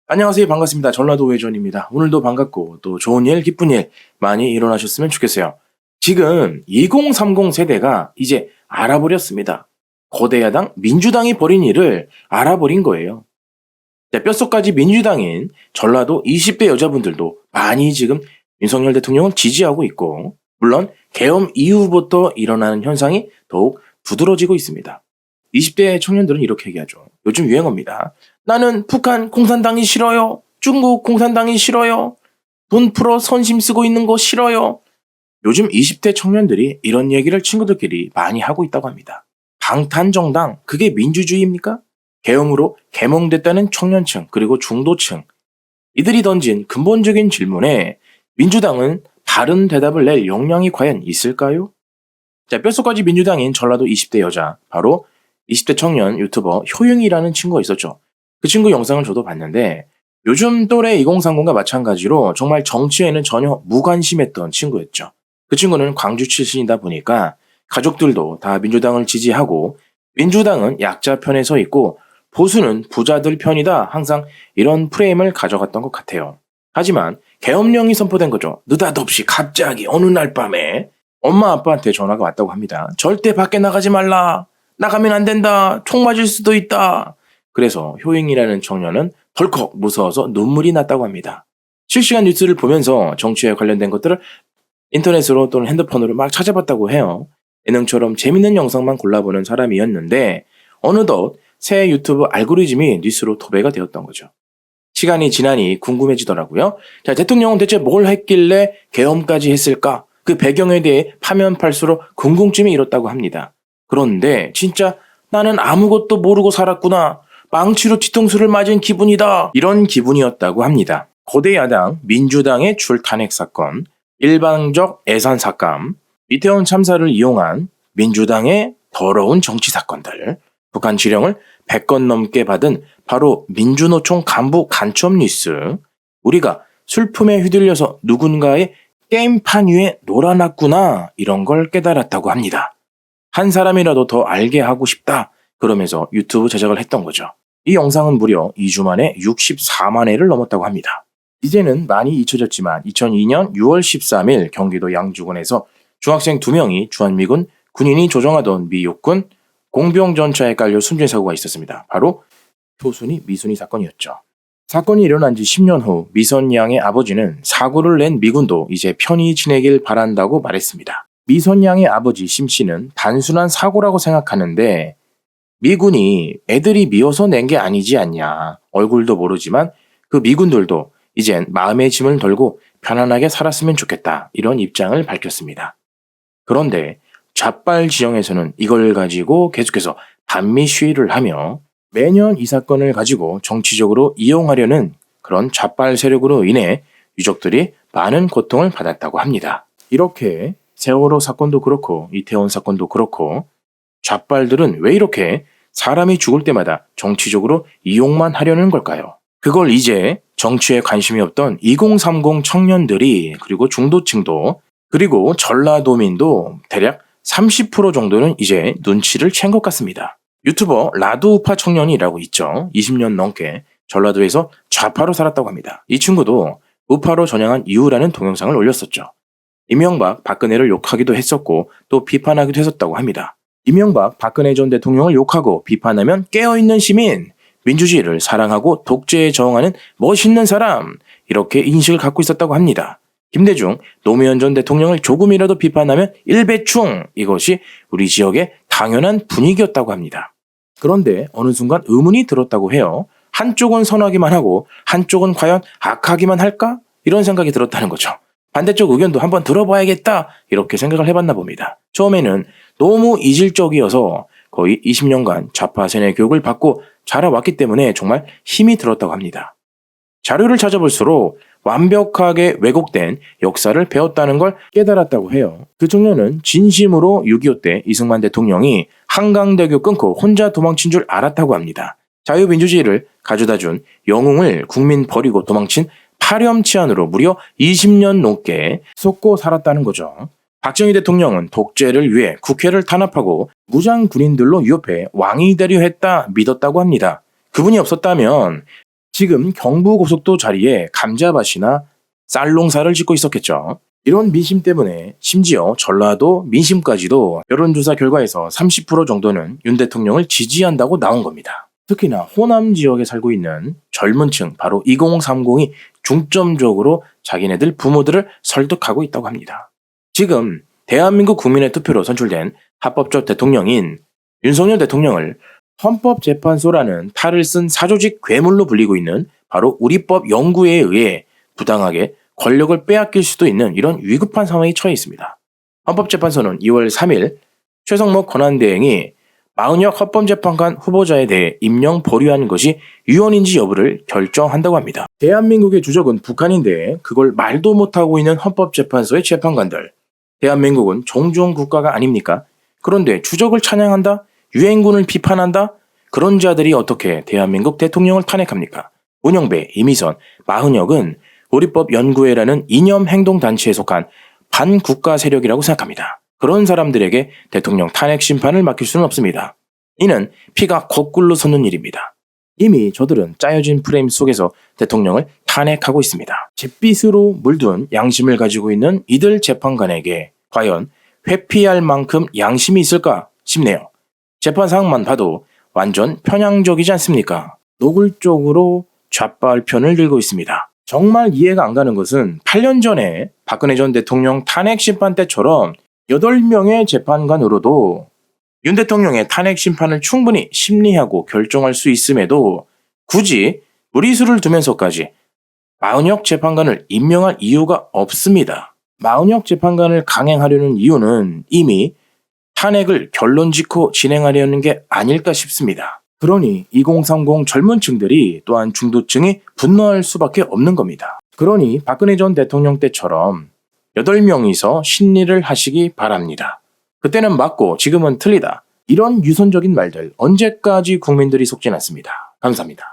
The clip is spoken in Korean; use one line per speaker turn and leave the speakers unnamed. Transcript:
안녕하세요. 반갑습니다. 전라도 외전입니다. 오늘도 반갑고 또 좋은 일, 기쁜 일 많이 일어나셨으면 좋겠어요. 지금 2030 세대가 이제 알아버렸습니다. 거대 야당 민주당이 벌인 일을 알아버린 거예요. 자, 뼛속까지 민주당인 전라도 20대 여자분들도 많이 지금 윤석열 대통령을 지지하고 있고, 물론 계엄 이후부터 일어나는 현상이 더욱 두드러지고 있습니다. 20대 청년들은 이렇게 얘기하죠. 요즘 유행어입니다. 나는 북한 공산당이 싫어요. 중국 공산당이 싫어요. 돈 풀어 선심 쓰고 있는 거 싫어요. 요즘 20대 청년들이 이런 얘기를 친구들끼리 많이 하고 있다고 합니다. 방탄정당, 그게 민주주의입니까? 계엄으로 개몽됐다는 청년층, 그리고 중도층. 이들이 던진 근본적인 질문에 민주당은 바른 대답을 낼 역량이 과연 있을까요? 자, 뼛속까지 민주당인 전라도 20대 여자, 바로 20대 청년 유튜버 효영이라는 친구가 있었죠. 그 친구 영상을 저도 봤는데 요즘 또래 2030과 마찬가지로 정말 정치에는 전혀 무관심했던 친구였죠. 그 친구는 광주 출신이다 보니까 가족들도 다 민주당을 지지하고 민주당은 약자 편에 서 있고 보수는 부자들 편이다, 항상 이런 프레임을 가져갔던 것 같아요. 하지만 계엄령이 선포된 거죠. 느닷없이 갑자기 어느 날 밤에 엄마 아빠한테 전화가 왔다고 합니다. 절대 밖에 나가지 말라. 나가면 안 된다. 총 맞을 수도 있다. 그래서 효잉이라는 청년은 덜컥 무서워서 눈물이 났다고 합니다. 실시간 뉴스를 보면서 정치에 관련된 것들을 인터넷으로 또는 핸드폰으로 막 찾아봤다고 해요. 예능처럼 재밌는 영상만 골라보는 사람이었는데 어느덧 새 유튜브 알고리즘이 뉴스로 도배가 되었던 거죠. 시간이 지나니 궁금해지더라고요. 자, 대통령은 대체 뭘 했길래 계엄까지 했을까? 그 배경에 대해 파면 팔수록 궁금증이 일었다고 합니다. 그런데 진짜 나는 아무것도 모르고 살았구나. 망치로 뒤통수를 맞은 기분이다. 이런 기분이었다고 합니다. 거대 야당 민주당의 출탄핵 사건, 일방적 애산 삭감, 이태원 참사를 이용한 민주당의 더러운 정치 사건들, 북한 지령을 100건 넘게 받은 바로 민주노총 간부 간첩 뉴스, 우리가 슬픔에 휘둘려서 누군가의 게임판 위에 놀아났구나, 이런 걸 깨달았다고 합니다. 한 사람이라도 더 알게 하고 싶다, 그러면서 유튜브 제작을 했던 거죠. 이 영상은 무려 2주 만에 64만 회를 넘었다고 합니다. 이제는 많이 잊혀졌지만 2002년 6월 13일 경기도 양주군에서 중학생 2명이 주한미군 군인이 조종하던 미 육군 공병전차에 깔려 숨진 사고가 있었습니다. 바로 효순이 미순이 사건이었죠. 사건이 일어난 지 10년 후 미선 양의 아버지는 사고를 낸 미군도 이제 편히 지내길 바란다고 말했습니다. 미선 양의 아버지 심 씨는 단순한 사고라고 생각하는데 미군이 애들이 미워서 낸 게 아니지 않냐. 얼굴도 모르지만 그 미군들도 이젠 마음의 짐을 덜고 편안하게 살았으면 좋겠다. 이런 입장을 밝혔습니다. 그런데 좌빨 지형에서는 이걸 가지고 계속해서 반미 시위를 하며 매년 이 사건을 가지고 정치적으로 이용하려는 그런 좌빨 세력으로 인해 유족들이 많은 고통을 받았다고 합니다. 이렇게 세월호 사건도 그렇고 이태원 사건도 그렇고 좌빨들은 왜 이렇게 사람이 죽을 때마다 정치적으로 이용만 하려는 걸까요? 그걸 이제 정치에 관심이 없던 2030 청년들이, 그리고 중도층도, 그리고 전라도민도 대략 30% 정도는 이제 눈치를 챈 것 같습니다. 유튜버 라두우파 청년이라고 있죠. 20년 넘게 전라도에서 좌파로 살았다고 합니다. 이 친구도 우파로 전향한 이유라는 동영상을 올렸었죠. 이명박, 박근혜를 욕하기도 했었고 또 비판하기도 했었다고 합니다. 이명박, 박근혜 전 대통령을 욕하고 비판하면 깨어있는 시민, 민주주의를 사랑하고 독재에 저항하는 멋있는 사람, 이렇게 인식을 갖고 있었다고 합니다. 김대중, 노무현 전 대통령을 조금이라도 비판하면 일배충, 이것이 우리 지역의 당연한 분위기였다고 합니다. 그런데 어느 순간 의문이 들었다고 해요. 한쪽은 선하기만 하고 한쪽은 과연 악하기만 할까? 이런 생각이 들었다는 거죠. 반대쪽 의견도 한번 들어봐야겠다, 이렇게 생각을 해봤나 봅니다. 처음에는 너무 이질적이어서 거의 20년간 좌파 세뇌 교육을 받고 자라왔기 때문에 정말 힘이 들었다고 합니다. 자료를 찾아볼수록 완벽하게 왜곡된 역사를 배웠다는 걸 깨달았다고 해요. 그 청년은 진심으로 6.25 때 이승만 대통령이 한강대교 끊고 혼자 도망친 줄 알았다고 합니다. 자유민주주의를 가져다준 영웅을 국민 버리고 도망친 파렴치한으로 무려 20년 넘게 속고 살았다는 거죠. 박정희 대통령은 독재를 위해 국회를 탄압하고 무장 군인들로 위협해 왕이 되려 했다 믿었다고 합니다. 그분이 없었다면 지금 경부고속도 자리에 감자밭이나 쌀농사를 짓고 있었겠죠. 이런 민심 때문에 심지어 전라도 민심까지도 여론조사 결과에서 30% 정도는 윤 대통령을 지지한다고 나온 겁니다. 특히나 호남 지역에 살고 있는 젊은 층, 바로 2030이 중점적으로 자기네들 부모들을 설득하고 있다고 합니다. 지금 대한민국 국민의 투표로 선출된 합법적 대통령인 윤석열 대통령을 헌법재판소라는 탈을 쓴 사조직 괴물로 불리고 있는 바로 우리법 연구회에 의해 부당하게 권력을 빼앗길 수도 있는 이런 위급한 상황에 처해 있습니다. 헌법재판소는 2월 3일 최성목 권한대행이 마은혁 헌법재판관 후보자에 대해 임명 보류하는 것이 유언인지 여부를 결정한다고 합니다. 대한민국의 주적은 북한인데 그걸 말도 못하고 있는 헌법재판소의 재판관들. 대한민국은 종종 국가가 아닙니까? 그런데 주적을 찬양한다? 유엔군을 비판한다? 그런 자들이 어떻게 대한민국 대통령을 탄핵합니까? 문영배, 이미선, 마은혁은 우리법 연구회라는 이념 행동단체에 속한 반국가 세력이라고 생각합니다. 그런 사람들에게 대통령 탄핵 심판을 맡길 수는 없습니다. 이는 피가 거꾸로 솟는 일입니다. 이미 저들은 짜여진 프레임 속에서 대통령을 탄핵하고 있습니다. 잿빛으로 물든 양심을 가지고 있는 이들 재판관에게 과연 회피할 만큼 양심이 있을까 싶네요. 재판 상황만 봐도 완전 편향적이지 않습니까? 노골적으로 좌빨 편을 들고 있습니다. 정말 이해가 안 가는 것은 8년 전에 박근혜 전 대통령 탄핵 심판 때처럼 8명의 재판관으로도 윤 대통령의 탄핵 심판을 충분히 심리하고 결정할 수 있음에도 굳이 무리수를 두면서까지 마은혁 재판관을 임명할 이유가 없습니다. 마은혁 재판관을 강행하려는 이유는 이미 탄핵을 결론 짓고 진행하려는 게 아닐까 싶습니다. 그러니 2030 젊은 층들이 또한 중도층이 분노할 수밖에 없는 겁니다. 그러니 박근혜 전 대통령 때처럼 8명이서 심리를 하시기 바랍니다. 그때는 맞고 지금은 틀리다. 이런 유선적인 말들 언제까지 국민들이 속지 않습니다. 감사합니다.